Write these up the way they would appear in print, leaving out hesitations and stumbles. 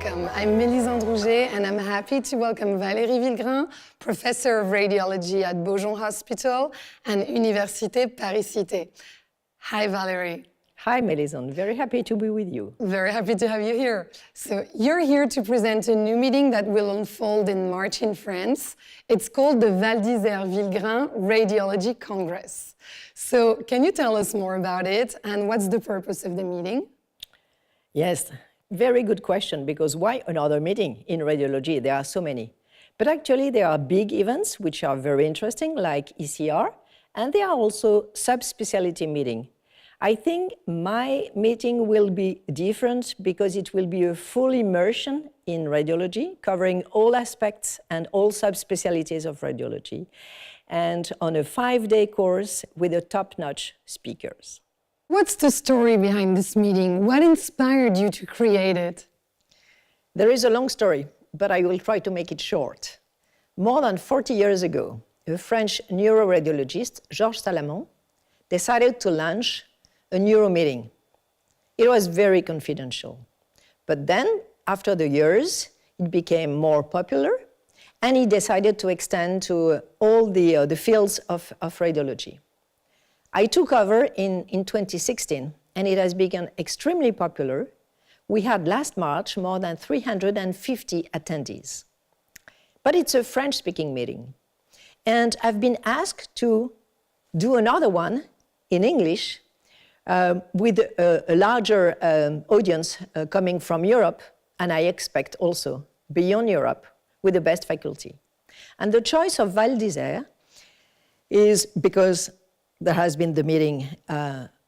welcome. I'm Mélisande Rouget, and I'm happy to welcome Valérie Vilgrain, Professor of Radiology at Beaujon Hospital and Université Paris-Cité. Hi, Valérie. Hi, Mélisande. Very happy to be with you. Very happy to have you here. So you're here to present a new meeting that will unfold in March in France. It's called the Val d'Isère-Vilgrain Radiology Congress. So can you tell us more about it and what's the purpose of the meeting? Yes, very good question, because why another meeting in radiology? There are so many. But actually, there are big events which are very interesting, like ECR, and there are also subspecialty meetings. I think my meeting will be different because it will be a full immersion in radiology, covering all aspects and all subspecialties of radiology, and on a 5-day course with a top-notch speakers. What's the story behind this meeting? What inspired you to create it? There is a long story, but I will try to make it short. More than 40 years ago, a French neuroradiologist, Georges Salamon, decided to launch a neuro meeting. It was very confidential. But then, after the years, it became more popular, and he decided to extend to all the fields of radiology. I took over in 2016, and it has become extremely popular. We had last March more than 350 attendees. But it's a French-speaking meeting. And I've been asked to do another one in English with a larger audience coming from Europe, and I expect also beyond Europe, with the best faculty. And the choice of Val d'Isère is because there has been the meeting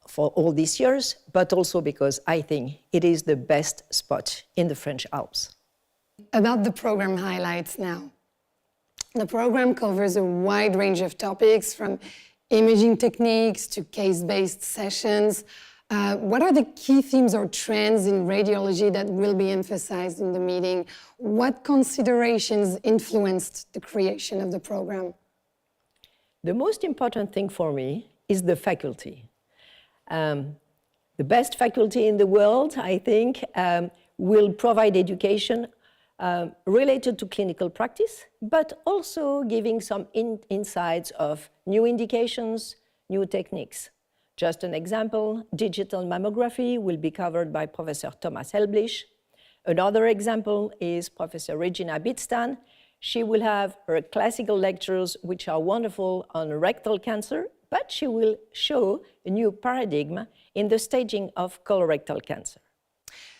for all these years, but also because I think it is the best spot in the French Alps. About the program highlights now. The program covers a wide range of topics, from imaging techniques to case-based sessions. What are the key themes or trends in radiology that will be emphasized in the meeting? What considerations influenced the creation of the program? The most important thing for me is the faculty. The best faculty in the world, I think, will provide education related to clinical practice, but also giving some insights of new indications, new techniques. Just an example, digital mammography will be covered by Professor Thomas Helblich. Another example is Professor Regina Bitstan. She will have her classical lectures, which are wonderful on rectal cancer, but she will show a new paradigm in the staging of colorectal cancer.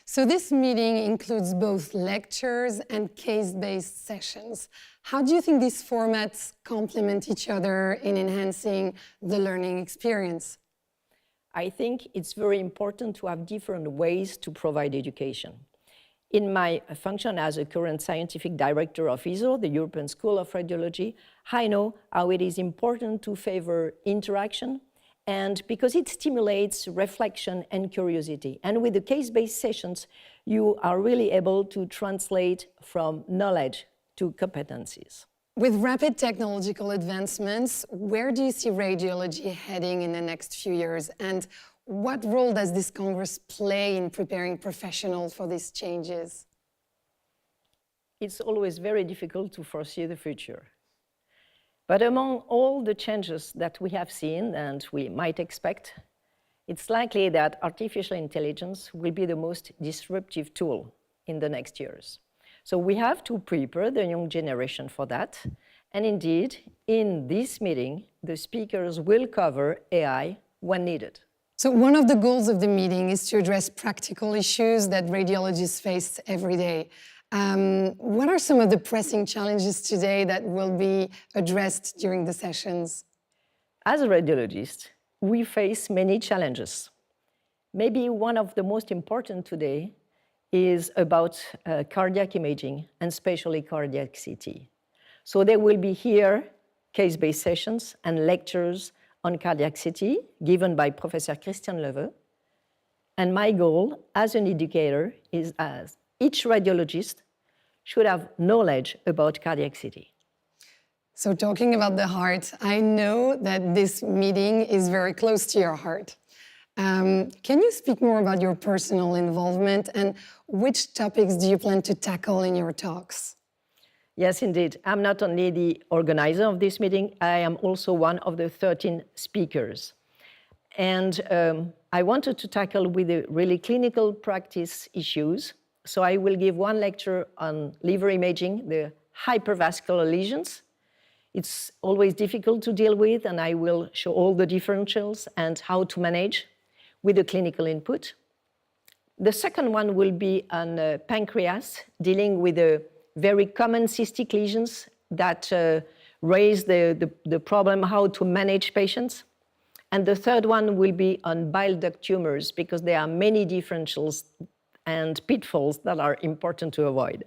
So this meeting includes both lectures and case-based sessions. How do you think these formats complement each other in enhancing the learning experience? I think it's very important to have different ways to provide education. In my function as a current scientific director of ESO, the European School of Radiology, I know how it is important to favor interaction, and because it stimulates reflection and curiosity. And with the case-based sessions, you are really able to translate from knowledge to competencies. With rapid technological advancements, where do you see radiology heading in the next few years? And what role does this Congress play in preparing professionals for these changes? It's always very difficult to foresee the future. But among all the changes that we have seen and we might expect, it's likely that artificial intelligence will be the most disruptive tool in the next years. So we have to prepare the young generation for that. And indeed, in this meeting, the speakers will cover AI when needed. So one of the goals of the meeting is to address practical issues that radiologists face every day. What are some of the pressing challenges today that will be addressed during the sessions? As a radiologist, we face many challenges. Maybe one of the most important today is about cardiac imaging, and especially cardiac CT. So there will be here case-based sessions and lectures on cardiac CT given by Professor Christian Leveux. And my goal as an educator is as each radiologist should have knowledge about cardiac CT. So talking about the heart, I know that this meeting is very close to your heart. Can you speak more about your personal involvement and which topics do you plan to tackle in your talks? Yes, indeed. I'm not only the organizer of this meeting, I am also one of the 13 speakers. And I wanted to tackle with the really clinical practice issues. So I will give one lecture on liver imaging, the hypervascular lesions. It's always difficult to deal with, and I will show all the differentials and how to manage with the clinical input. The second one will be on pancreas, dealing with the very common cystic lesions that raise the problem how to manage patients. And the third one will be on bile duct tumors, because there are many differentials and pitfalls that are important to avoid.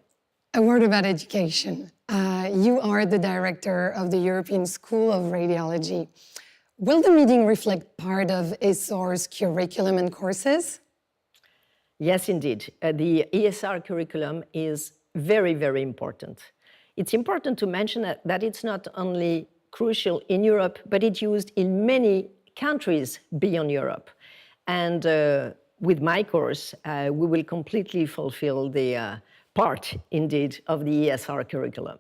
A word about education. You are the director of the European School of Radiology. Will the meeting reflect part of ESOR's curriculum and courses? Yes, indeed. The ESR curriculum is very, very important. It's important to mention that it's not only crucial in Europe, but it's used in many countries beyond Europe. And with my course, we will completely fulfill the part, indeed, of the ESR curriculum.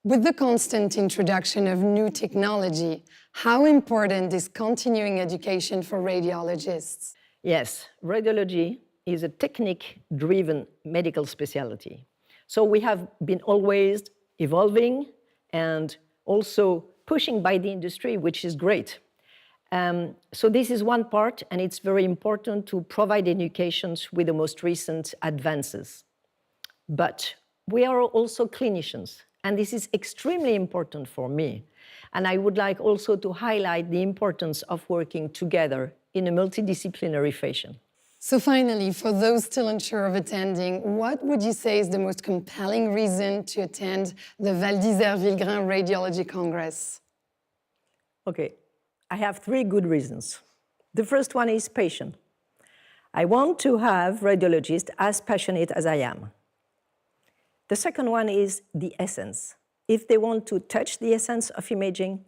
With the constant introduction of new technology, how important is continuing education for radiologists? Yes, radiology is a technique-driven medical specialty. So we have been always evolving and also pushing by the industry, which is great. So this is one part, and it's very important to provide educations with the most recent advances. But we are also clinicians, and this is extremely important for me. And I would like also to highlight the importance of working together in a multidisciplinary fashion. So finally, for those still unsure of attending, what would you say is the most compelling reason to attend the Val d'Isère Vilgrain Radiology Congress? Okay, I have 3 good reasons. The first one is passion. I want to have radiologists as passionate as I am. The second one is the essence. If they want to touch the essence of imaging,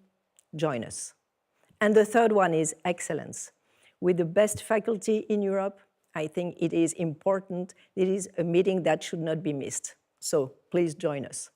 join us. And the third one is excellence. With the best faculty in Europe, I think it is important. It is a meeting that should not be missed. So please join us.